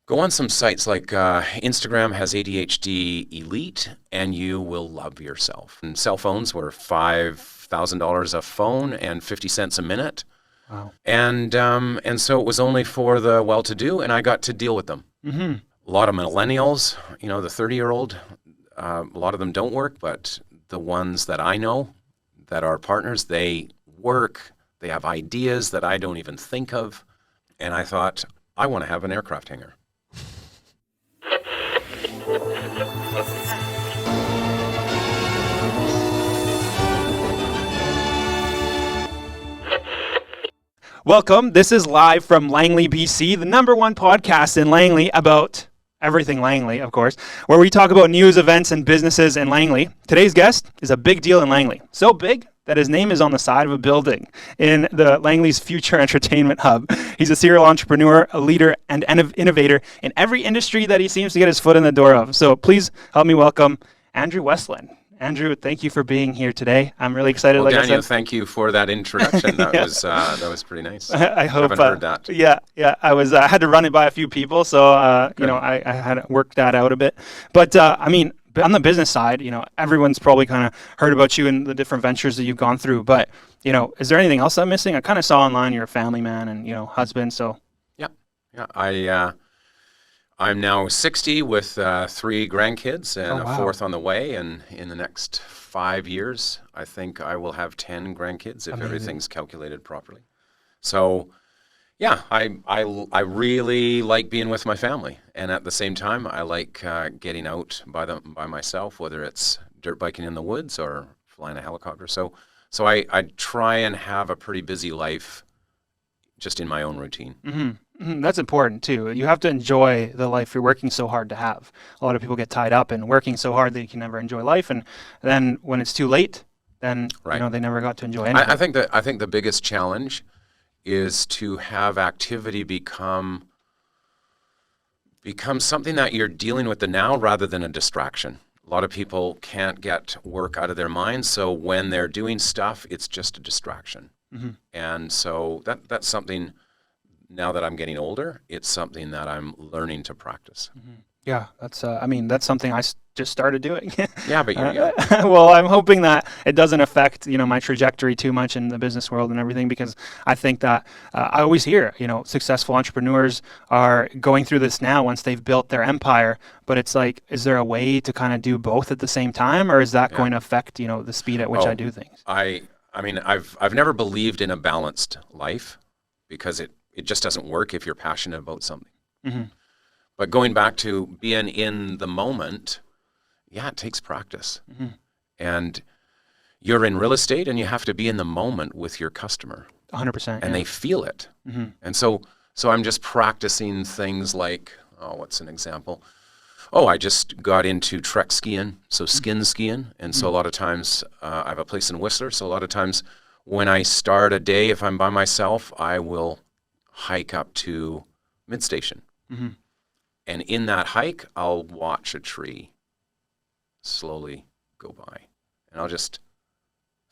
Go on some sites like Instagram has ADHD Elite, and you will love yourself. And cell phones were $5,000 a phone and 50 cents a minute. Wow. And so it was only for the well-to-do, and I got to deal with them. Mm-hmm. A lot of millennials, the 30-year-old, a lot of them don't work, but the ones that I know that are partners, they work, they have ideas that I don't even think of. And I thought, I want to have an aircraft hangar. Welcome. This is live from Langley BC, the #1 podcast in Langley about everything Langley, of course, where we talk about news, events, and businesses in Langley. Today's guest is a big deal in Langley. So big that his name is on the side of a building in the Langley's future entertainment hub. He's a serial entrepreneur, a leader, and an innovator in every industry that he seems to get his foot in the door of. So please help me welcome Andrew Westlund. Andrew, thank you for being here today. I'm really excited. Well, like Daniel, I said, thank you for that introduction. That Yeah. was pretty nice. I hope. Haven't heard that. Yeah. I had to run it by a few people, so I had worked that out a bit. But on the business side, everyone's probably kind of heard about you and the different ventures that you've gone through. But is there anything else I'm missing? I kind of saw online you're a family man and husband. So Yeah. I'm now 60 with 3 grandkids and a fourth on the way. And in the next 5 years, I think I will have 10 grandkids if Amazing. Everything's calculated properly. So, yeah, I really like being with my family. And at the same time, I like getting out by myself, whether it's dirt biking in the woods or flying a helicopter. So I try and have a pretty busy life just in my own routine. Mm-hmm. Mm-hmm. That's important too. You have to enjoy the life you're working so hard to have. A lot of people get tied up in working so hard that you can never enjoy life, and then when it's too late, then Right. They never got to enjoy anything. I think the biggest challenge is to have activity become something that you're dealing with the now rather than a distraction. A lot of people can't get work out of their minds, so when they're doing stuff, it's just a distraction. Mm-hmm. And so that's something. Now that I'm getting older, it's something that I'm learning to practice. Mm-hmm. Yeah, that's something I just started doing. Yeah, but well, I'm hoping that it doesn't affect, my trajectory too much in the business world and everything, because I think that I always hear, successful entrepreneurs are going through this now once they've built their empire, but it's like, is there a way to kind of do both at the same time, or is that going to affect, the speed at which I do things? I've never believed in a balanced life because it just doesn't work if you're passionate about something. Mm-hmm. But going back to being in the moment, yeah, it takes practice. Mm-hmm. And you're in real estate and you have to be in the moment with your customer. 100%. And they feel it. Mm-hmm. And so I'm just practicing things like, what's an example? I just got into trek skiing, so skin skiing. And so a lot of times, I have a place in Whistler, so a lot of times when I start a day, if I'm by myself, I will hike up to Midstation. Mm-hmm. And in that hike, I'll watch a tree slowly go by. And I'll just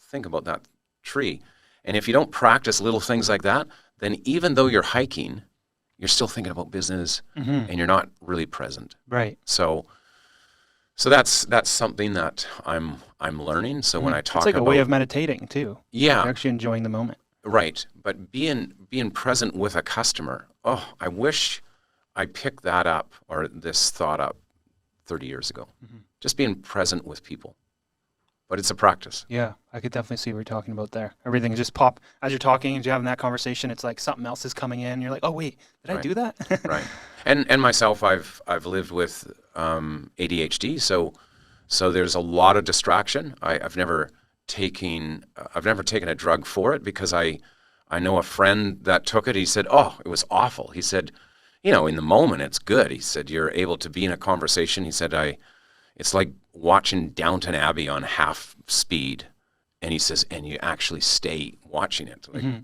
think about that tree. And if you don't practice little things like that, then even though you're hiking, you're still thinking about business Mm-hmm. and you're not really present. Right. So that's something that I'm learning. So when I talk it's like about a way of meditating too. Yeah. You're actually enjoying the moment. Right. But being present with a customer, I wish I picked that up or this thought up 30 years ago. Mm-hmm. Just being present with people. But it's a practice. Yeah, I could definitely see what you're talking about there. Everything just pop as you're talking, as you're having that conversation, it's like something else is coming in. You're like, oh wait, did I do that? Right. And myself, I've lived with ADHD, so there's a lot of distraction. I've never taken a drug for it because I know a friend that took it. He said, it was awful. He said, in the moment it's good. He said, you're able to be in a conversation. He said, it's like watching Downton Abbey on half speed. And he says, and you actually stay watching it. Like, Mm-hmm. He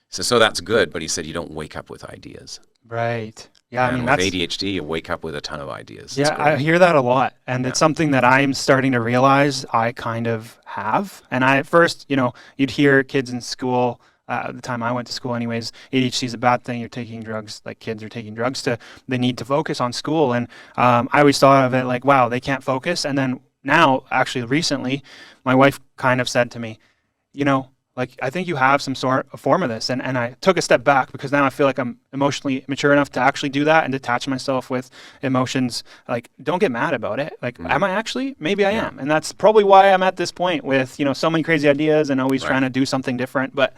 says, so that's good. But he said, you don't wake up with ideas. Right. Yeah, And with that's ADHD, you wake up with a ton of ideas. Yeah, I hear that a lot, and it's something that I'm starting to realize I kind of have. And at first, you'd hear kids in school at the time I went to school anyways, ADHD is a bad thing. You're taking drugs, like kids are taking drugs they need to focus on school. And I always thought of it like, wow, they can't focus. And then now, actually recently, my wife kind of said to me, like, I think you have some sort of form of this. And I took a step back because now I feel like I'm emotionally mature enough to actually do that and detach myself with emotions. Like, don't get mad about it. Like, am I actually? Maybe I am. And that's probably why I'm at this point with, so many crazy ideas and always trying to do something different. But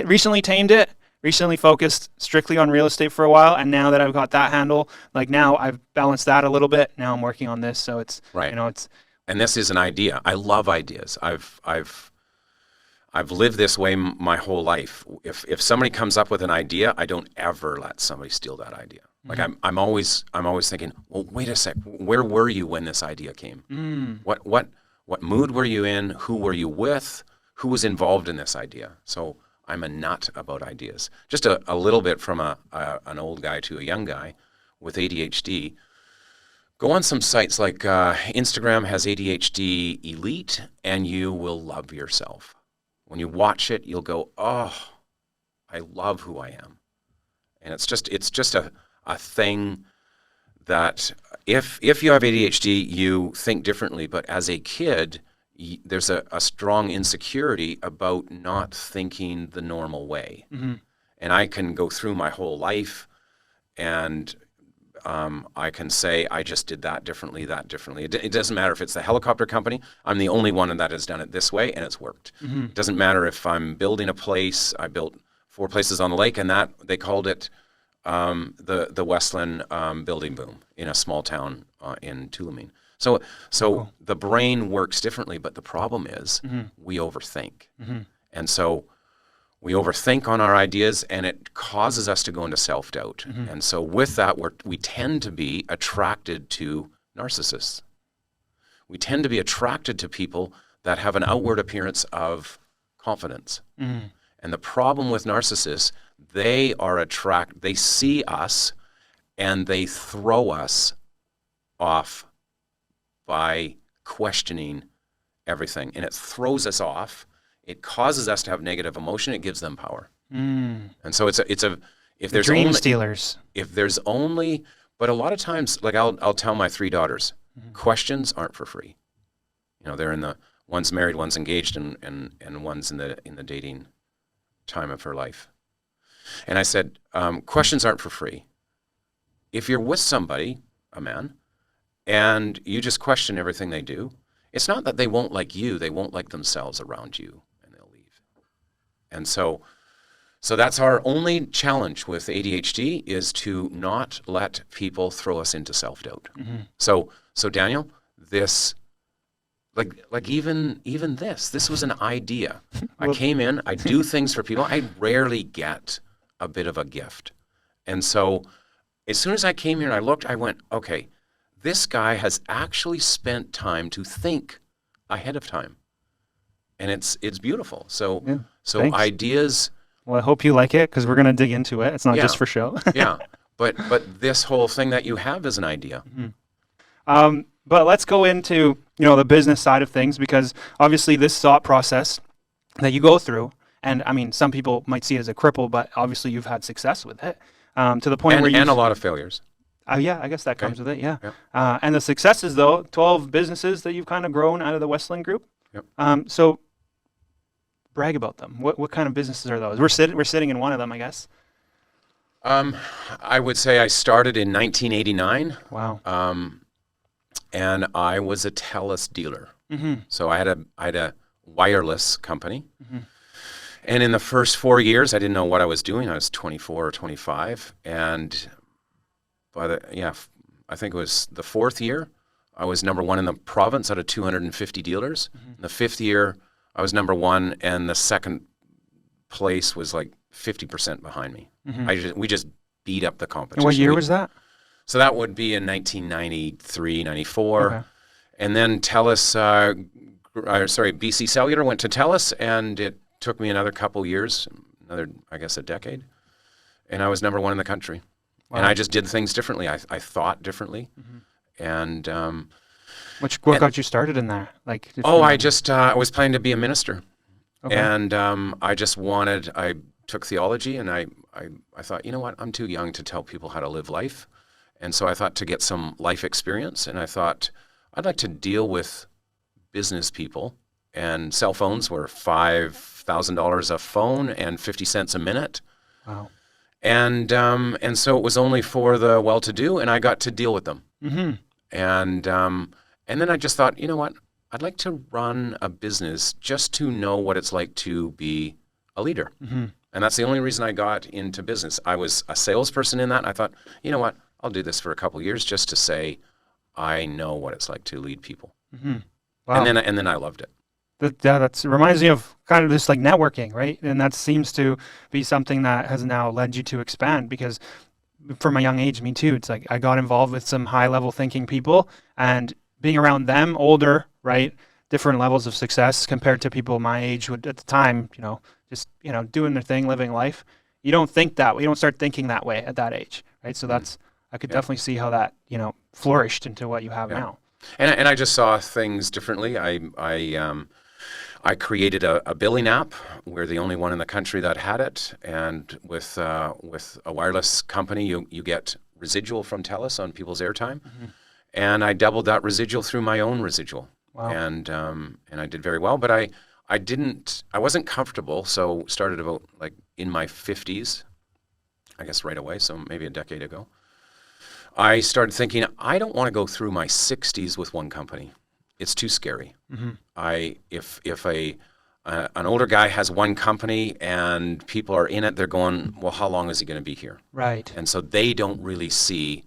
recently tamed it, recently focused strictly on real estate for a while. And now that I've got that handle, like now I've balanced that a little bit. Now I'm working on this. So it's, it's. And this is an idea. I love ideas. I've lived this way my whole life. If somebody comes up with an idea, I don't ever let somebody steal that idea. Like I'm always thinking, well, wait a sec, where were you when this idea came? What mood were you in? Who were you with? Who was involved in this idea? So I'm a nut about ideas. Just a little bit from an old guy to a young guy with ADHD. Go on some sites like Instagram has ADHD Elite, and you will love yourself. When you watch it, you'll go, oh, I love who I am. And it's just a thing that if you have ADHD, you think differently. But as a kid, there's a strong insecurity about not thinking the normal way. And I can go through my whole life and I can say, I just did that differently. It doesn't matter if it's the helicopter company. I'm the only one that has done it this way, and it's worked. It doesn't matter if I'm building a place. I built 4 places on the lake, and that they called it the Westlund building boom in a small town in 𝐏𝐴𝐚. So cool. The brain works differently, but the problem is we overthink. And so we overthink on our ideas, and it causes us to go into self-doubt. And so with that, we tend to be attracted to narcissists. We tend to be attracted to people that have an outward appearance of confidence. And the problem with narcissists, they see us, and they throw us off by questioning everything. And it throws us off. It causes us to have negative emotion. It gives them power. And so if there's dream only, stealers. If there's only, but a lot of times, like I'll tell my 3 daughters, questions aren't for free. They're one's married, one's engaged, and one's in the dating time of her life. And I said, questions aren't for free. If you're with somebody, a man, and you just question everything they do, it's not that they won't like you, they won't like themselves around you. And so that's our only challenge with ADHD, is to not let people throw us into self-doubt. So Daniel, this, like even this was an idea. I came in, I do things for people. I rarely get a bit of a gift. And so as soon as I came here and I looked, I went, okay, this guy has actually spent time to think ahead of time. And it's beautiful. So thanks. Ideas. Well, I hope you like it, because we're going to dig into it. It's not just for show. But this whole thing that you have is an idea. But let's go into the business side of things, because obviously this thought process that you go through, and I mean, some people might see it as a cripple, but obviously you've had success with it to the point where a lot of failures. Yeah, I guess that comes with it. Yeah. And the successes, though, 12 businesses that you've kind of grown out of the Westlund group. So brag about them. What kind of businesses are those? We're sitting in one of them, I guess. I would say I started in 1989. Wow. And I was a TELUS dealer. So I had a wireless company. And in the first 4 years, I didn't know what I was doing. I was 24 or 25, and I think it was the 4th year, I was number 1 in the province out of 250 dealers. In the 5th year, I was number 1, and the second place was like 50% behind me. We just beat up the competition. And what year was that? So that would be in 1993, 94. Okay. And then TELUS, BC Cellular went to TELUS, and it took me another couple years, I guess, a decade. And I was number 1 in the country. Wow. And I just did things differently. I thought differently. And what got you started in that? I was planning to be a minister. Okay. And I took theology, and I thought, you know what, I'm too young to tell people how to live life. And so I thought to get some life experience, and I thought I'd like to deal with business people. And cell phones were $5,000 a phone and 50 cents a minute. Wow. And so it was only for the well-to-do, and I got to deal with them. Mm-hmm. And then I just thought, you know what, I'd like to run a business just to know what it's like to be a leader. Mm-hmm. And that's the only reason I got into business. I was a salesperson in that, and I thought, you know what, I'll do this for a couple of years just to say I know what it's like to lead people. Mm-hmm. Wow. And then I loved it. That reminds me of kind of this like networking, right? And that seems to be something that has now led you to expand, because from a young age, me too, it's like I got involved with some high level thinking people, and being around them, older, right? Different levels of success compared to people my age would at the time, just, doing their thing, living life. You don't think that way. You don't start thinking that way at that age, right? So I could definitely see how that, flourished into what you have now. And I just saw things differently. I created a billing app. We're the only one in the country that had it. And with a wireless company, you get residual from TELUS on people's airtime. Mm-hmm. And I doubled that residual through my own residual. Wow. And I did very well. But I wasn't comfortable. So started about like in my 50s, I guess right away. So maybe a decade ago. I started thinking, I don't want to go through my 60s with one company. It's too scary. Mm-hmm. If an older guy has one company and people are in it, they're going, well, how long is he going to be here? Right. And so they don't really see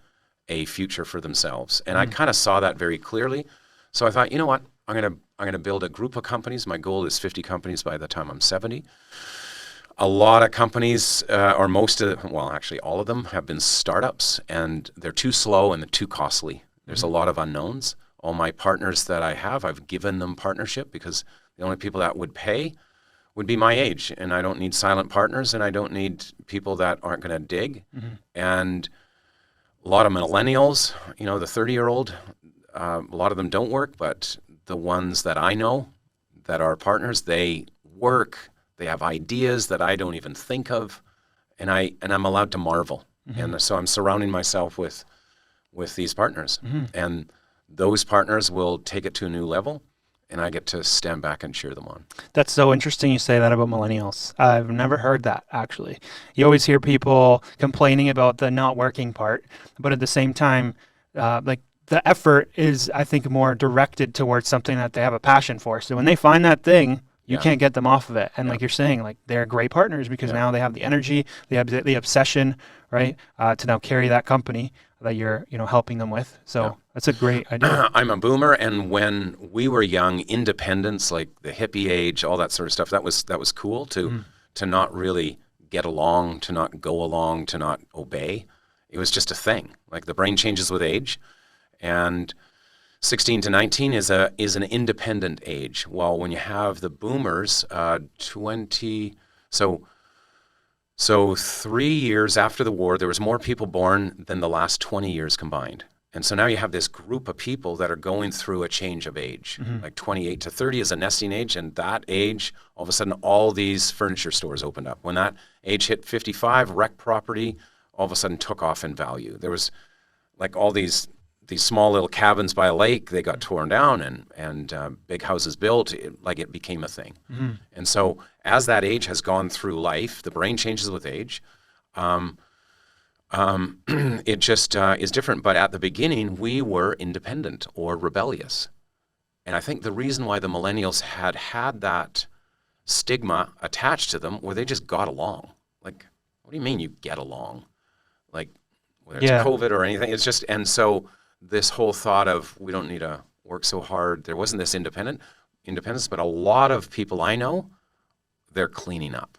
a future for themselves. And I kind of saw that very clearly. So I thought, you know what? I'm going to build a group of companies. My goal is 50 companies by the time I'm 70. A lot of companies, actually all of them have been startups, and they're too slow and they're too costly. There's a lot of unknowns. All my partners that I have, I've given them partnership because the only people that would pay would be my age. And I don't need silent partners, and I don't need people that aren't going to dig. Mm-hmm. And a lot of millennials, the 30-year-old, a lot of them don't work, but the ones that I know that are partners, they work, they have ideas that I don't even think of, and I'm allowed to marvel. Mm-hmm. And so I'm surrounding myself with these partners. Mm-hmm. And those partners will take it to a new level, and I get to stand back and cheer them on. That's so interesting you say that about millennials. I've never heard that, actually. You always hear people complaining about the not working part, but at the same time, the effort is, I think, more directed towards something that they have a passion for. So when they find that thing, you can't get them off of it. And like you're saying, like they're great partners because now they have the energy, they have the obsession, right, to now carry that company that you're, helping them with. So that's a great idea. I'm a boomer, and when we were young, independence, like the hippie age, all that sort of stuff, that was cool to not really get along, to not go along, to not obey. It was just a thing. Like the brain changes with age, and 16 to 19 is an independent age. Well, when you have the boomers, 20, so 3 years after the war, there was more people born than the last 20 years combined. And so now you have this group of people that are going through a change of age. Mm-hmm. Like 28 to 30 is a nesting age, and that age, all of a sudden, all these furniture stores opened up. When that age hit 55, rec property all of a sudden took off in value. There was like all these small little cabins by a lake, they got torn down, and big houses built, it became a thing. Mm-hmm. And so as that age has gone through life, the brain changes with age. It just is different. But at the beginning, we were independent or rebellious. And I think the reason why the millennials had that stigma attached to them, where they just got along. Like, what do you mean you get along? Like, whether it's COVID or anything, it's just, and so this whole thought of we don't need to work so hard. There wasn't this independence, but a lot of people I know, they're cleaning up,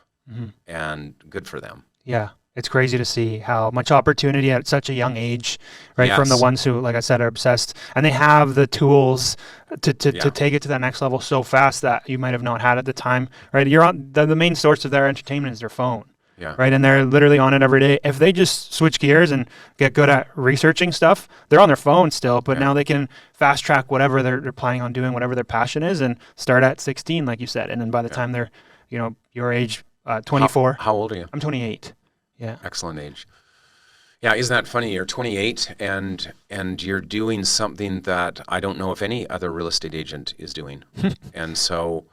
and good for them. Yeah. It's crazy to see how much opportunity at such a young age, right? Yes. From the ones who, like I said, are obsessed, and they have the tools to take it to that next level so fast that you might have not had at the time, right? You're on the main source of their entertainment is their phone. Yeah. right? And they're literally on it every day. If they just switch gears and get good at researching stuff, they're on their phone still, but now they can fast track whatever they're planning on doing, whatever their passion is, and start at 16, like you said. And then by the time they're, your age, 24. How old are you? I'm 28. Yeah. Excellent age. Yeah, isn't that funny? You're 28 and you're doing something that I don't know if any other real estate agent is doing. And so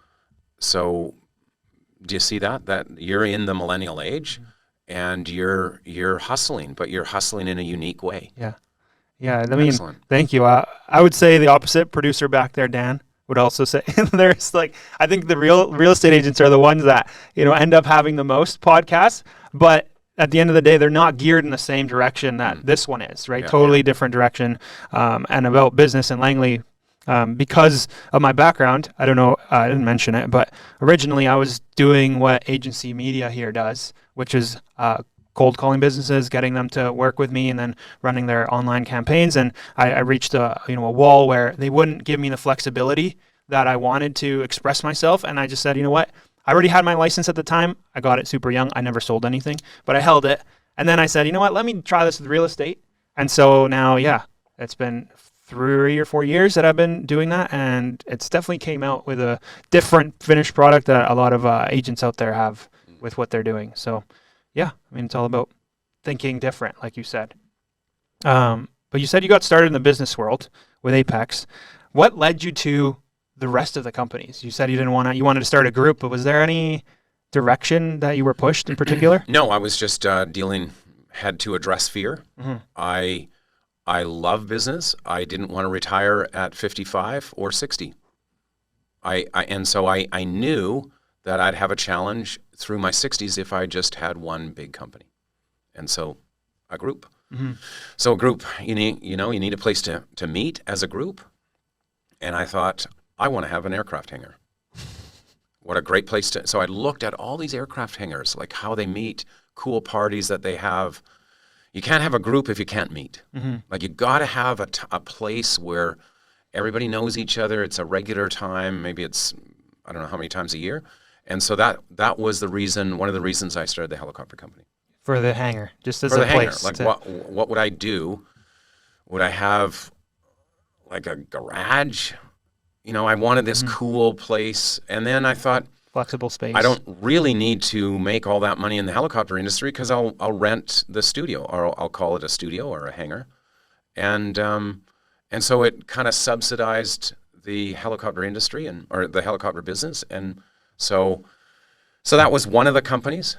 do you see that you're in the millennial age and you're hustling, but you're hustling in a unique way. Yeah. Yeah. I mean, Excellent. thank you. I would say the opposite. Producer back there, Dan, would also say there's I think the real estate agents are the ones that, end up having the most podcasts, but at the end of the day, they're not geared in the same direction that this one is, right? Totally different direction. And about business and Langley, because of my background, I don't know, I didn't mention it, but originally I was doing what agency media here does, which is cold calling businesses, getting them to work with me, and then running their online campaigns. And I reached a wall where they wouldn't give me the flexibility that I wanted to express myself. And I just said, you know what? I already had my license at the time. I got it super young. I never sold anything, but I held it. And then I said, you know what? Let me try this with real estate. And so now, it's been 3 or 4 years that I've been doing that, and it's definitely came out with a different finished product that a lot of agents out there have with what they're doing. So, it's all about thinking different, like you said. But you said you got started in the business world with Apex. What led you to the rest of the companies? You said you wanted to start a group, but was there any direction that you were pushed in particular? No, I was just had to address fear. I love business. I didn't want to retire at 55 or 60. And so I knew that I'd have a challenge through my 60s if I just had one big company. And so a group. So a group, you need a place to meet as a group. And I thought, I want to have an aircraft hangar. What a great place to. So I looked at all these aircraft hangars, like how they meet, cool parties that they have. You can't have a group if you can't meet. Like you got to have a place where everybody knows each other. It's a regular time. Maybe it's, I don't know how many times a year. And so that was the reason, one of the reasons I started the helicopter company. For the hangar, just as for a the place. Hangar. Like what would I do? Would I have like a garage? I wanted this cool place. And then I thought, flexible space. I don't really need to make all that money in the helicopter industry because I'll rent the studio, or I'll call it a studio or a hangar. And so it kind of subsidized the helicopter industry or the helicopter business. And so that was one of the companies.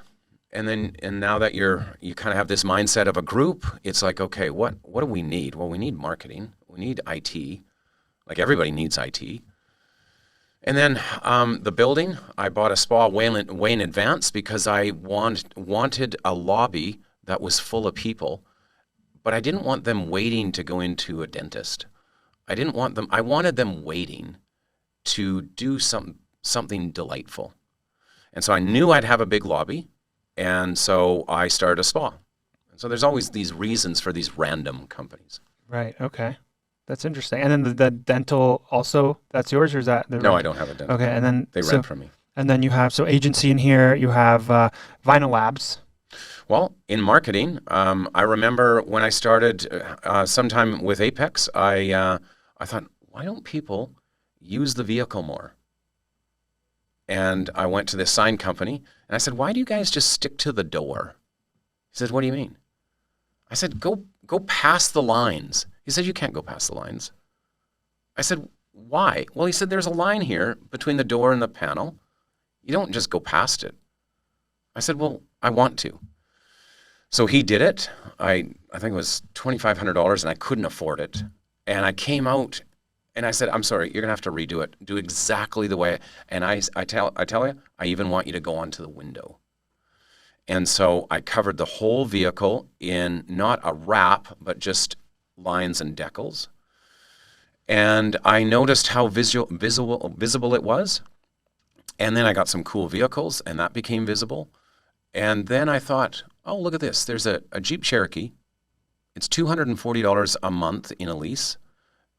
And now that you kind of have this mindset of a group, it's like, okay, what do we need? Well, we need marketing. We need IT. Like everybody needs IT. And then the building, I bought a spa way in advance because I wanted a lobby that was full of people, but I didn't want them waiting to go into a dentist. I wanted them waiting to do something delightful. And so I knew I'd have a big lobby, and so I started a spa. And so there's always these reasons for these random companies. Right, okay. That's interesting. And then the dental also, that's yours, or is that? No, I don't have a dental. Okay, and then they rent from me. And then you have agency in here. You have Vinyl Labs. Well, in marketing, I remember when I started sometime with Apex, I thought, why don't people use the vehicle more? And I went to this sign company and I said, why do you guys just stick to the door? He said, what do you mean? I said, go past the lines. He said, you can't go past the lines. I said, why? Well, he said, there's a line here between the door and the panel. You don't just go past it. I said, well, I want to. So he did it. I think it was $2,500 and I couldn't afford it. And I came out and I said, I'm sorry, you're going to have to redo it. Do exactly the way. And I tell you, I even want you to go onto the window. And so I covered the whole vehicle in not a wrap, but just lines and decals. And I noticed how visible it was. And then I got some cool vehicles and that became visible. And then I thought, oh, look at this. There's a Jeep Cherokee. It's $240 a month in a lease.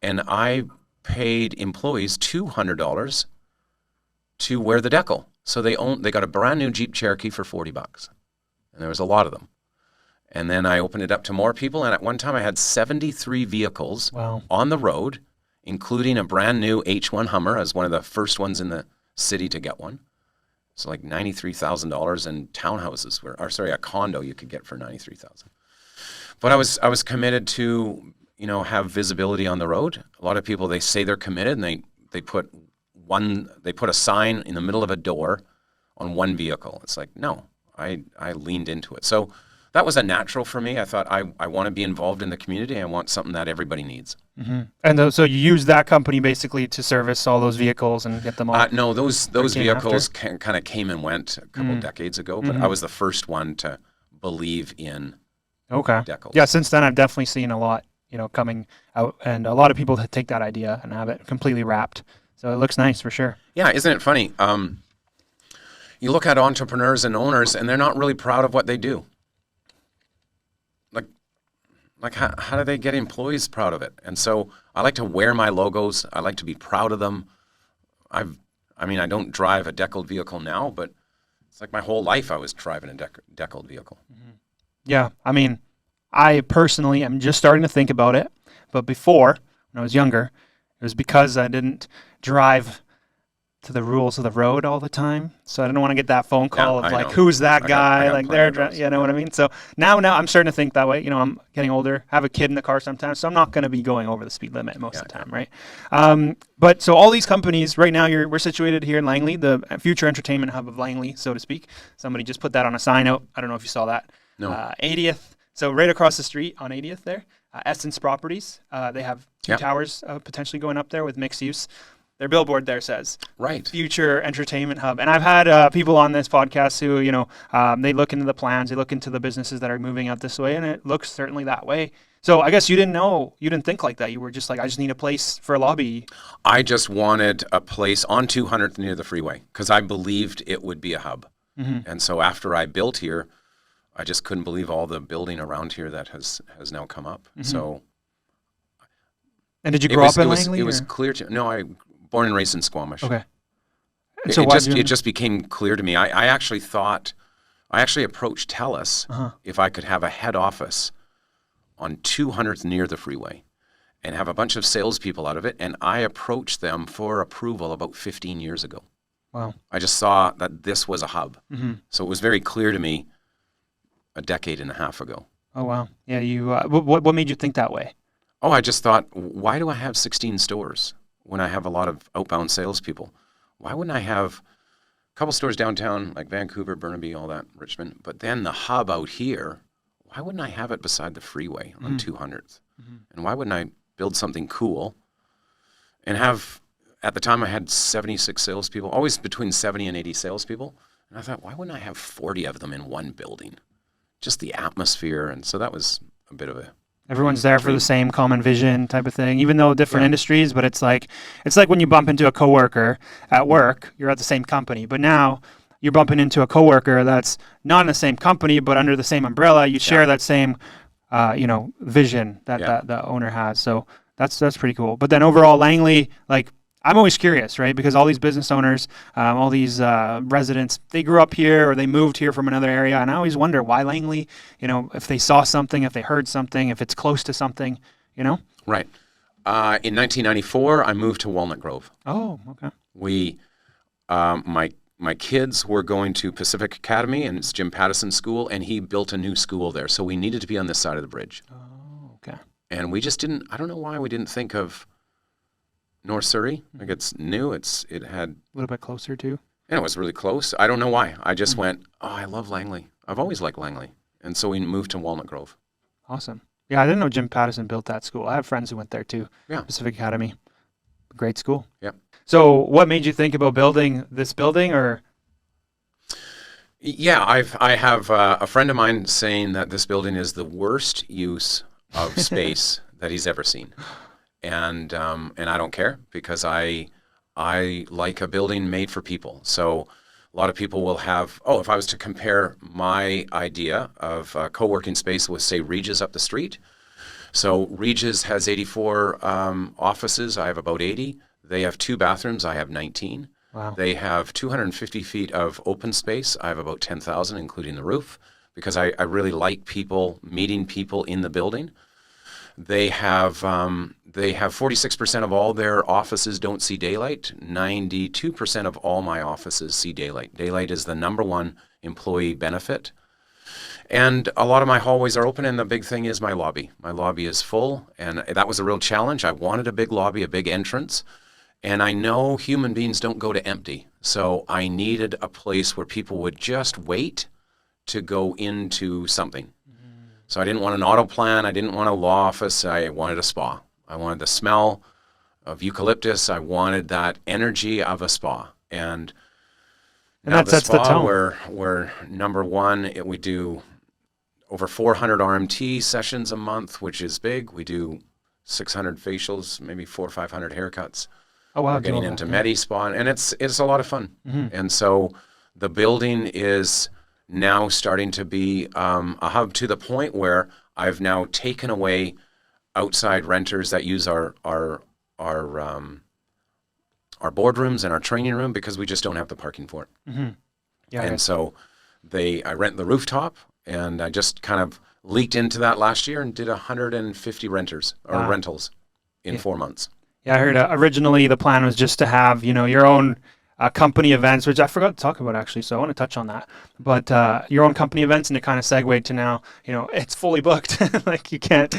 And I paid employees $200 to wear the decal. So they got a brand new Jeep Cherokee for $40. and there was a lot of them. And then I opened it up to more people, and at one time I had 73 vehicles on the road, including a brand new H1 Hummer as one of the first ones in the city to get one. So like $93,000 in townhouses, a condo you could get for $93,000. But I was committed to, have visibility on the road. A lot of people, they say they're committed, and they put a sign in the middle of a door on one vehicle. It's like, no, I leaned into it. So that was a natural for me. I thought I want to be involved in the community. I want something that everybody needs. Mm-hmm. And so you use that company basically to service all those vehicles and get them all? No, those vehicles kind of came and went a couple decades ago, but I was the first one to believe in decals. Yeah, since then I've definitely seen a lot, coming out, and a lot of people that take that idea and have it completely wrapped. So it looks nice for sure. Yeah, isn't it funny? You look at entrepreneurs and owners, and they're not really proud of what they do. Like how do they get employees proud of it? And so I like to wear my logos. I like to be proud of them. I don't drive a deckled vehicle now, but it's like my whole life I was driving a deckled vehicle. Mm-hmm. Yeah, I personally am just starting to think about it. But before, when I was younger, it was because I didn't drive to the rules of the road all the time. So I didn't want to get that phone call of like, who's that guy? Like they're, you know what I mean? So now I'm starting to think that way. I'm getting older, have a kid in the car sometimes. So I'm not going to be going over the speed limit most of the time, right? But so all these companies right now, we're situated here in Langley, the future entertainment hub of Langley, so to speak. Somebody just put that on a sign out. I don't know if you saw that. No. 80th. So right across the street on 80th there, Essence Properties. They have two towers potentially going up there with mixed use. Their billboard there says, future entertainment hub. And I've had people on this podcast who, they look into the plans, they look into the businesses that are moving out this way, and it looks certainly that way. So I guess you didn't think like that. You were just like, I just need a place for a lobby. I just wanted a place on 200th near the freeway because I believed it would be a hub. Mm-hmm. And so after I built here, I just couldn't believe all the building around here that has now come up. Mm-hmm. So. And did you grow up in Langley? It was clear to no, I born and raised in Squamish. Okay. And so it just became clear to me. I actually approached TELUS if I could have a head office on 200th near the freeway and have a bunch of salespeople out of it. And I approached them for approval about 15 years ago. Wow. I just saw that this was a hub. Mm-hmm. So it was very clear to me a decade and a half ago. Oh, wow. Yeah. You. What made you think that way? Oh, I just thought, why do I have 16 stores when I have a lot of outbound salespeople? Why wouldn't I have a couple stores downtown, like Vancouver, Burnaby, all that, Richmond, but then the hub out here, why wouldn't I have it beside the freeway on 200th? Mm-hmm. And why wouldn't I build something cool and have, at the time I had 76 salespeople, always between 70 and 80 salespeople. And I thought, why wouldn't I have 40 of them in one building? Just the atmosphere. And so that was a bit of a... Everyone's there for the same common vision type of thing, even though different industries, but it's like when you bump into a coworker at work, you're at the same company, but now you're bumping into a coworker that's not in the same company, but under the same umbrella, you share that same, vision that the owner has. So that's pretty cool. But then overall, Langley, like, I'm always curious, right? Because all these business owners, all these residents, they grew up here or they moved here from another area. And I always wonder why Langley, if they saw something, if they heard something, if it's close to something, Right. In 1994, I moved to Walnut Grove. Oh, okay. We, my kids were going to Pacific Academy, and it's Jim Patterson's school, and he built a new school there. So we needed to be on this side of the bridge. Oh, okay. And we just didn't, I don't know why we didn't think of North Surrey. Like, it's new. It had... A little bit closer too. And it was really close. I don't know why. I just went, I love Langley. I've always liked Langley. And so we moved to Walnut Grove. Awesome. Yeah, I didn't know Jim Patterson built that school. I have friends who went there too. Yeah. Pacific Academy. Great school. Yeah. So what made you think about building this building, or... Yeah, I have a friend of mine saying that this building is the worst use of space that he's ever seen. And I don't care, because I like a building made for people. So a lot of people will have, if I was to compare my idea of a co-working space with, say, Regis up the street. So Regis has 84 offices. I have about 80. They have 2 bathrooms. I have 19. Wow. They have 250 feet of open space. I have about 10,000, including the roof. because I really like people, meeting people in the building. They have 46% of all their offices don't see daylight. 92% of all my offices see daylight. Daylight is the number one employee benefit. And a lot of my hallways are open, and the big thing is my lobby. My lobby is full, and that was a real challenge. I wanted a big lobby, a big entrance, and I know human beings don't go to empty. So I needed a place where people would just wait to go into something. So I didn't want an auto plan. I didn't want a law office. I wanted a spa. I wanted the smell of eucalyptus. I wanted that energy of a spa. And now that sets the tone. We're number one. We do over 400 RMT sessions a month, which is big. We do 600 facials, maybe 400 or 500 haircuts. Oh wow! We're getting into Medi Spa, and it's a lot of fun. And so the building is now starting to be a hub, to the point where I've now taken away outside renters that use our boardrooms and our training room, because we just don't have the parking for it. Yeah, and so I rent the rooftop, and I just kind of leaked into that last year and did 150 rentals in 4 months. Yeah, I heard originally the plan was just to have, your own company events, which I forgot to talk about actually, so I want to touch on that. But your own company events, and it kind of segued to now, it's fully booked. Like you can't,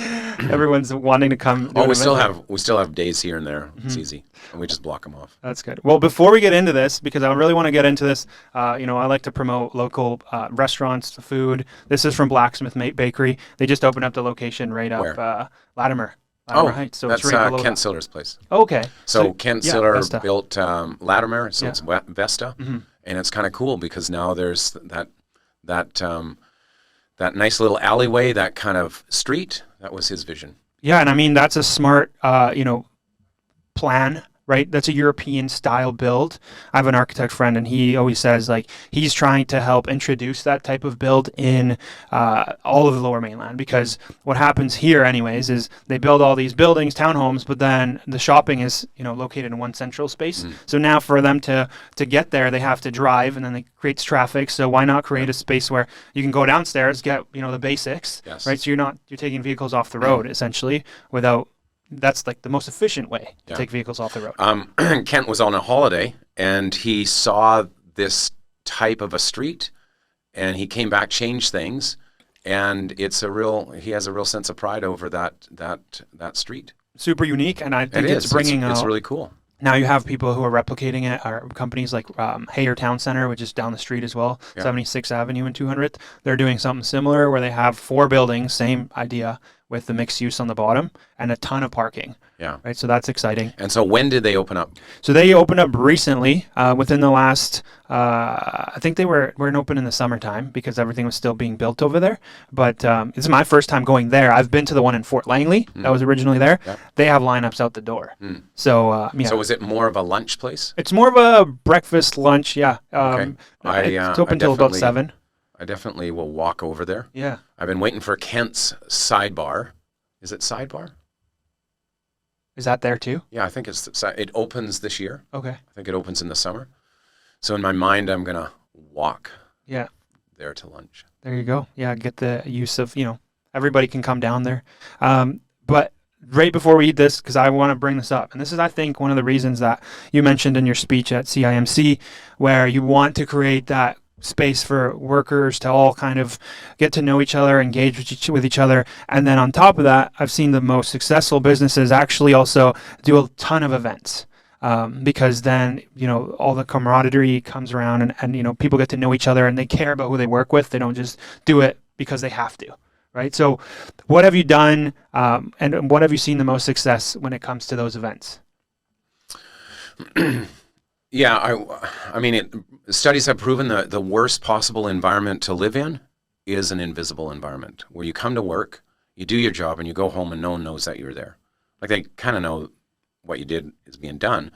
everyone's wanting to come. We still have days here and there. It's easy, and we just block them off. That's good. Well, before we get into this, because I really want to get into this, I like to promote local restaurants, food. This is from Blacksmith Bakery. They just opened up the location right up Latimer. Heights, so that's it's right below *𝐏𝐡𝐨𝐲𝐷 place. Oh, okay. So *𝐏𝐶 Vesta. built Latimer, so it's Vesta, and it's kind of cool because now there's that nice little alleyway, that kind of street. That was his vision. Yeah, and I mean that's a smart, plan. Right, that's a European style build. I have an architect friend, and he always says like he's trying to help introduce that type of build in all of the Lower Mainland, because what happens here, anyways, is they build all these buildings, townhomes, but then the shopping is located in one central space. So now for them to get there, they have to drive, and then it creates traffic. So why not create a space where you can go downstairs, get the basics, right? So you're taking vehicles off the road essentially without. That's like the most efficient way to take vehicles off the road. Kent was on a holiday, and he saw this type of a street, and he came back, changed things, and he has a real sense of pride over that street. Super unique, and I think it's bringing it's really cool. Now you have people who are replicating it, are companies like Hayer Town Center, which is down the street as well, 76th Avenue and 200th. They're doing something similar where they have 4 buildings, same idea, with the mixed use on the bottom and a ton of parking. Yeah. Right. So that's exciting. And so when did they open up? So they opened up recently, within the last, I think they weren't open in the summertime because everything was still being built over there. But this is my first time going there. I've been to the one in Fort Langley that was originally there. Yep. They have lineups out the door. So, So was it more of a lunch place? It's more of a breakfast, lunch. Yeah. Okay. It's open till about 7. I definitely will walk over there. Yeah. I've been waiting for Kent's Sidebar. Is it Sidebar? Is that there too? Yeah, I think it opens this year. Okay. I think it opens in the summer. So in my mind, I'm going to walk there to lunch. There you go. Yeah, get the use of, everybody can come down there. But right before we eat this, because I want to bring this up, and this is, I think, one of the reasons that you mentioned in your speech at CIMC, where you want to create that space for workers to all kind of get to know each other, engage with each other. And then on top of that, I've seen the most successful businesses actually also do a ton of events. Because then, all the camaraderie comes around and people get to know each other and they care about who they work with. They don't just do it because they have to, right? So what have you done and what have you seen the most success when it comes to those events? Yeah, I mean, studies have proven that the worst possible environment to live in is an invisible environment where you come to work, you do your job, and you go home and no one knows that you're there. Like they kind of know what you did is being done,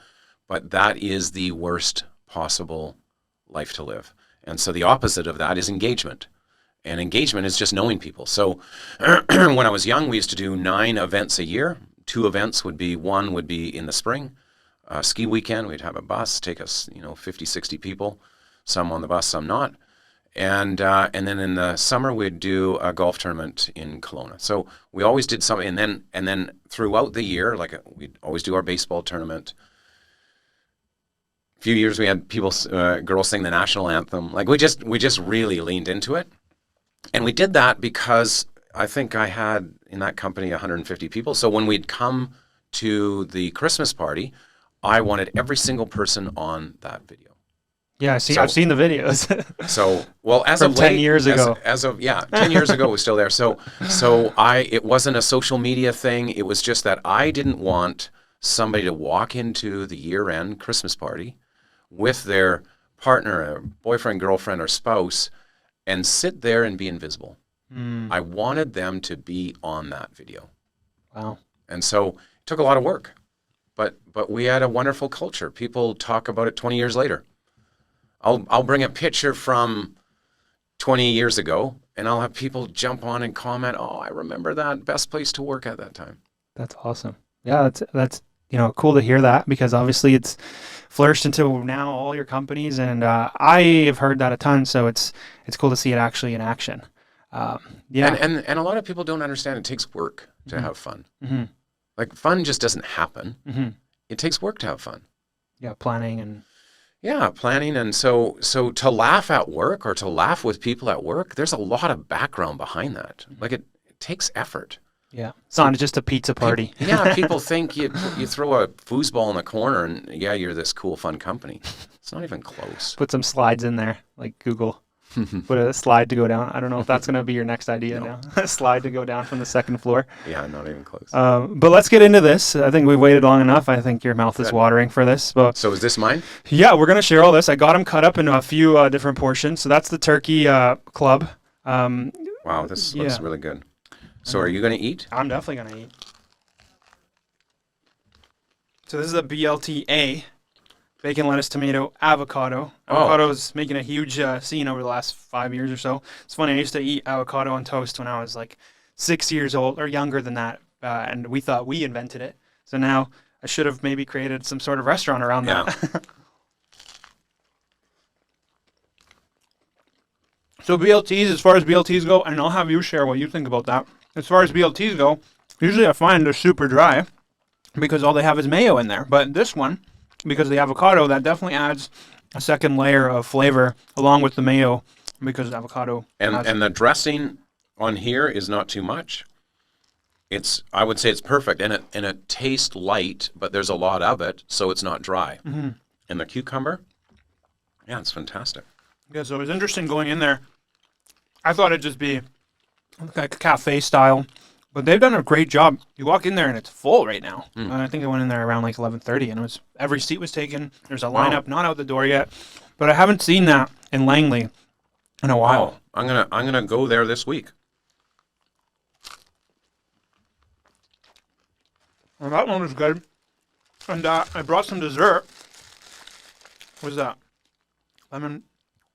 but that is the worst possible life to live. And so the opposite of that is engagement. And engagement is just knowing people. So when I was young, we used to do 9 events a year. 2 events one would be in the spring. Ski weekend, we'd have a bus, take us, 50, 60 people, some on the bus, some not. And then in the summer we'd do a golf tournament in Kelowna. So we always did something, and then throughout the year, like we'd always do our baseball tournament. A few years we had people, girls sing the national anthem. Like we just really leaned into it, and we did that because I think I had in that company 150 people. So when we'd come to the Christmas party, I wanted every single person on that video. Yeah, I've seen the videos. So, well, as From of late, 10 years ago. as of 10 years ago, it was still there. So it wasn't a social media thing. It was just that I didn't want somebody to walk into the year-end Christmas party with their partner, or boyfriend, girlfriend, or spouse, and sit there and be invisible. I wanted them to be on that video. Wow. And so it took a lot of work, but we had a wonderful culture. People talk about it 20 years later. I'll bring a picture from 20 years ago, and I'll have people jump on and comment, "Oh, I remember that. Best place to work at that time." That's awesome. Yeah, that's cool to hear that, because obviously it's flourished into now all your companies, and I have heard that a ton. So it's cool to see it actually in action. Yeah, and a lot of people don't understand it takes work to have fun. Mm-hmm. Like fun just doesn't happen. Mm-hmm. It takes work to have fun. Yeah, planning and. Yeah, planning. And so to laugh at work or to laugh with people at work, there's a lot of background behind that. Like it takes effort. Yeah. It's not just a pizza party. People think you throw a foosball in the corner and you're this cool, fun company. It's not even close. Put some slides in there, like Google. Put a slide to go down. I don't know if that's going to be your next idea now. A slide to go down from the second floor. Yeah, not even close. But let's get into this. I think we've waited long enough. I think your mouth is watering for this. But so is this mine? Yeah, we're going to share all this. I got them cut up into a few different portions. So that's the turkey club. Wow, this looks really good. So are you going to eat? I'm definitely going to eat. So this is a BLT-A. Bacon, lettuce, tomato, avocado. Avocado is making a huge scene over the last 5 years or so. It's funny, I used to eat avocado on toast when I was like 6 years old, or younger than that, and we thought we invented it. So now I should have maybe created some sort of restaurant around that. So BLTs, as far as BLTs go, and I'll have you share what you think about that. As far as BLTs go, usually I find they're super dry because all they have is mayo in there. But this one, because of the avocado, that definitely adds a second layer of flavor along with the mayo, because the avocado. And the dressing on here is not too much. I would say it's perfect, and it tastes light, but there's a lot of it, so it's not dry. Mm-hmm. And the cucumber, it's fantastic. Yeah, so it was interesting going in there. I thought it'd just be like a cafe style, but they've done a great job. You walk in there and it's full right now. I think I went in there around like 11:30, and every seat was taken. There's a lineup, not out the door yet, but I haven't seen that in Langley in a while. I'm gonna go there this week. Well, that one was good, and I brought some dessert. What is that? Lemon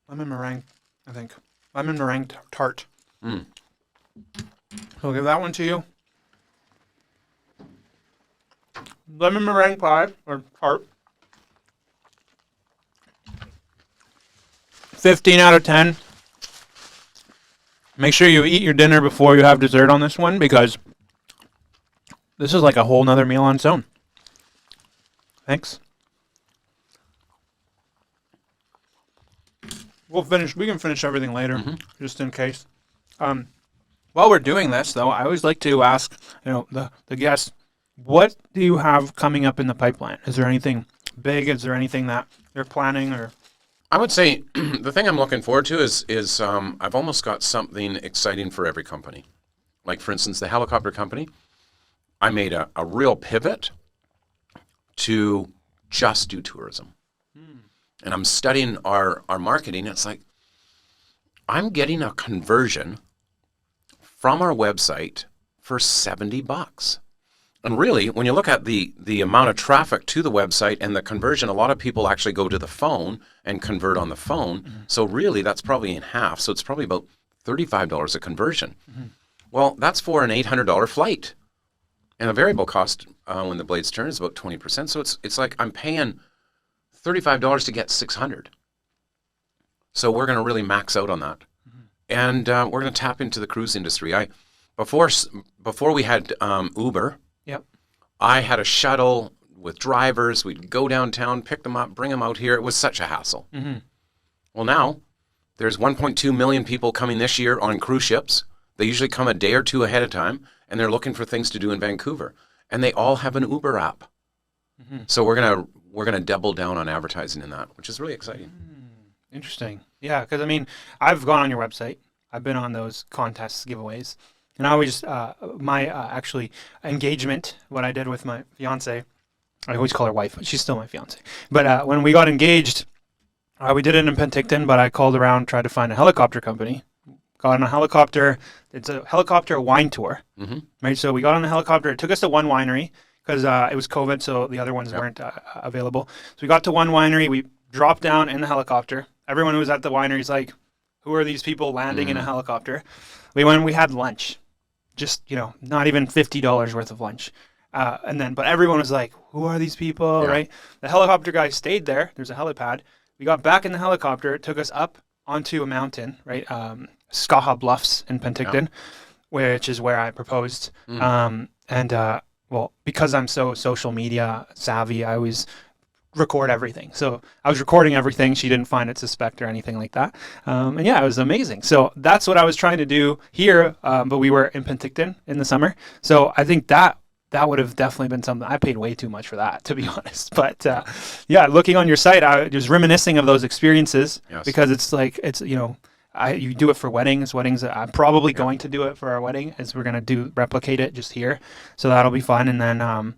meringue, I think. Lemon meringue tart. So I'll give that one to you. Lemon meringue pie, or tart. 15 out of 10. Make sure you eat your dinner before you have dessert on this one, because this is like a whole nother meal on its own. Thanks. We can finish everything later, just in case. While we're doing this, though, I always like to ask, the guests, what do you have coming up in the pipeline? Is there anything big? Is there anything that they're planning? Or I would say the thing I'm looking forward to is I've almost got something exciting for every company. Like, for instance, the helicopter company, I made a real pivot to just do tourism. And I'm studying our marketing. It's like I'm getting a conversion from our website for $70. And really, when you look at the amount of traffic to the website and the conversion, a lot of people actually go to the phone and convert on the phone. So really, that's probably in half. So it's probably about $35 a conversion. Well, that's for an $800 flight. And the variable cost when the blades turn is about 20%. So it's like I'm paying $35 to get $600. So we're going to really max out on that. And we're going to tap into the cruise industry. Before we had Uber, Yep. I had a shuttle with drivers. We'd go downtown, pick them up, bring them out here. It was such a hassle. Well, now there's 1.2 million people coming this year on cruise ships. They usually come a day or two ahead of time, and they're looking for things to do in Vancouver. And they all have an Uber app. So we're gonna double down on advertising in that, which is really exciting. Interesting. Yeah, because I mean, I've gone on your website. I've been on those contests, giveaways, and I always my actually engagement. What I did with my fiance, I always call her wife, but she's still my fiance. But when we got engaged, we did it in Penticton. But I called around, tried to find a helicopter company. Got on a helicopter. It's a helicopter wine tour, right? So we got on the helicopter. It took us to one winery because it was COVID, so the other ones weren't available. So we got to one winery. We dropped down in the helicopter. Everyone who was at the winery is like, who are these people landing in a helicopter? We went and we had lunch. Just, not even $50 worth of lunch. But everyone was like, who are these people, right? The helicopter guy stayed there. There's a helipad. We got back in the helicopter. It took us up onto a mountain, right? 𝐏𝐴𝐴 Bluffs in Penticton, which is where I proposed. Well, because I'm so social media savvy, I always record everything. So I was recording everything. She didn't find it suspect or anything like that. And yeah, it was amazing. So that's what I was trying to do here. But we were in Penticton in the summer. So I think that would have definitely been something. I paid way too much for that, to be honest. But yeah, looking on your site, I was reminiscing of those experiences because it's like, you do it for weddings. I'm probably going to do it for our wedding, as we're going to replicate it just here. So that'll be fun. And then,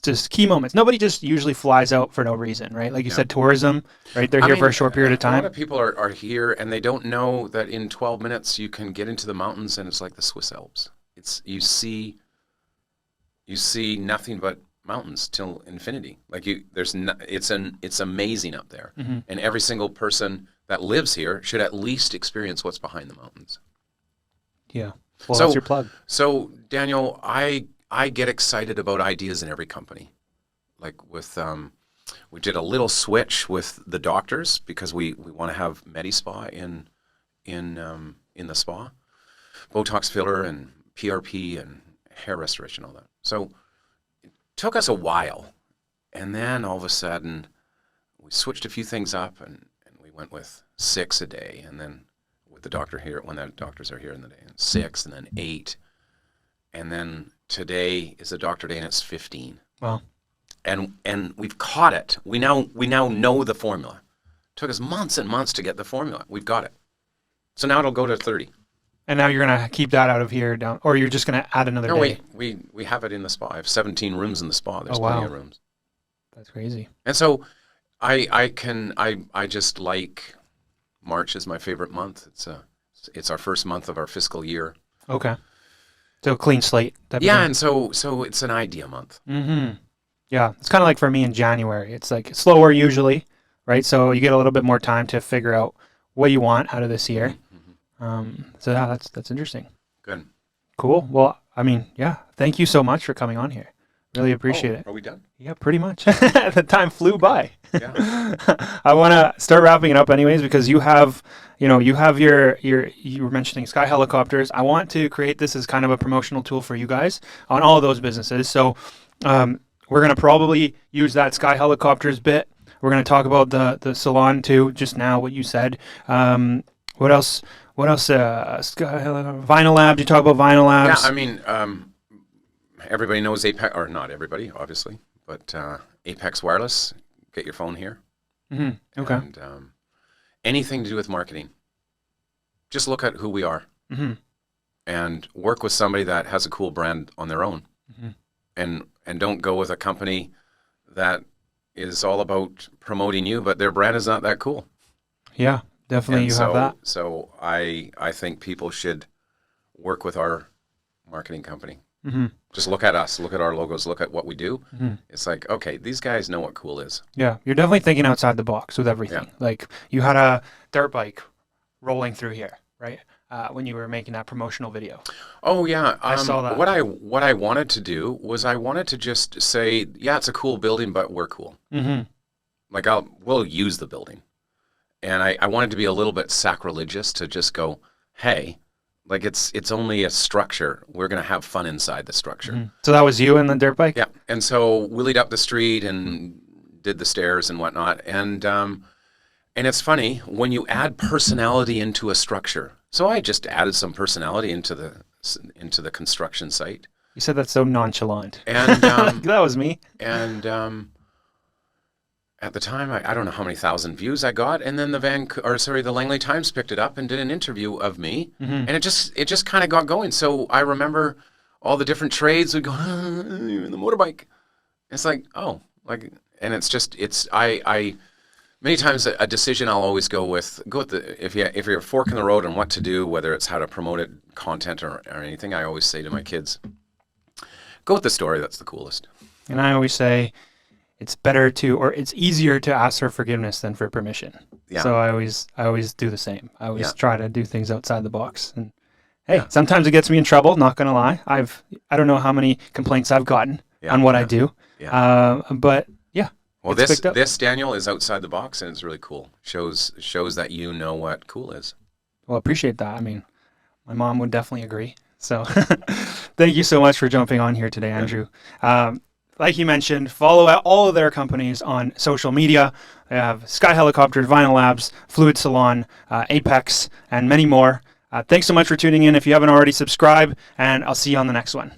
just key moments. Nobody just usually flies out for no reason, right? Like you said, tourism, right? They're here for a short period of time. A lot of people are here and they don't know that in 12 minutes you can get into the mountains and it's like the Swiss Alps. You see nothing but mountains till infinity. Like it's amazing up there. And every single person that lives here should at least experience what's behind the mountains. Yeah. Well, that's your plug. So Daniel, I get excited about ideas in every company. Like with, we did a little switch with the doctors because we want to have Medi-Spa in the spa, Botox filler and PRP and hair restoration, all that. So it took us a while, and then all of a sudden we switched a few things up and we went with 6 a day, and then with the doctor here, when the doctors are here in the day, and 6, and then 8, and then today is a doctor day and it's 15. Wow. And we've caught it. We now know the formula. It took us months and months to get the formula. We've got it. So now it'll go to 30. And now you're going to keep that out of here down, or you're just going to add another day? No, we have it in the spa. I have 17 rooms in the spa. There's plenty of rooms. That's crazy. And so I just like March is my favorite month. It's our first month of our fiscal year. Okay. So clean slate. And so it's an idea month. Yeah, it's kind of like for me in January. It's like slower usually, right? So you get a little bit more time to figure out what you want out of this year. So yeah, that's interesting. Good. Cool. Well, I mean, yeah, thank you so much for coming on here. Really appreciate it. Are we done? Yeah, pretty much. The time flew by. Yeah. I want to start wrapping it up anyways, because you have you were mentioning Sky Helicopters. I want to create this as kind of a promotional tool for you guys on all of those businesses. So we're going to probably use that Sky Helicopters bit. We're going to talk about the salon too, just now, what you said. What else? Vinyl Labs. You talk about Vinyl Labs. Yeah, I mean, everybody knows Apex, or not everybody, obviously, but Apex Wireless. Get your phone here. Okay. And anything to do with marketing. Just look at who we are, and work with somebody that has a cool brand on their own, and don't go with a company that is all about promoting you, but their brand is not that cool. Yeah. Definitely, you have that. So I think people should work with our marketing company. Just look at us, look at our logos, look at what we do. It's like, okay, these guys know what cool is. Yeah, you're definitely thinking outside the box with everything. Yeah. Like you had a dirt bike rolling through here, right? When you were making that promotional video. Oh yeah, I saw that. What I wanted to do was I wanted to just say, yeah, it's a cool building, but we're cool. Like we'll use the building. and I wanted to be a little bit sacrilegious to just go, hey, like it's only a structure. We're going to have fun inside the structure. So that was you and the dirt bike? Yeah. And so wheelied up the street and did the stairs and whatnot. And it's funny when you add personality into a structure. So I just added some personality into the construction site. You said that so nonchalant. And that was me. And at the time, I don't know how many thousand views I got, and then the Langley Times picked it up and did an interview of me, and it just kind of got going. So I remember all the different trades would go in the motorbike. It's like, oh, like, and I many times a decision I'll always go with if you're a fork in the road on what to do, whether it's how to promote it, content or anything. I always say to my kids, go with the story that's the coolest. And I always say, it's easier to ask for forgiveness than for permission. Yeah. So I always do the same. I always try to do things outside the box. And hey, sometimes it gets me in trouble, not going to lie. I don't know how many complaints I've gotten on what I do. Yeah. But yeah. Well, this Daniel is outside the box and it's really cool. Shows that you know what cool is. Well, I appreciate that. I mean, my mom would definitely agree. So thank you so much for jumping on here today, Andrew. Like you mentioned, follow all of their companies on social media. They have Sky Helicopters, Vinyl Labs, Fluid Salon, Apex, and many more. Thanks so much for tuning in. If you haven't already, subscribe, and I'll see you on the next one.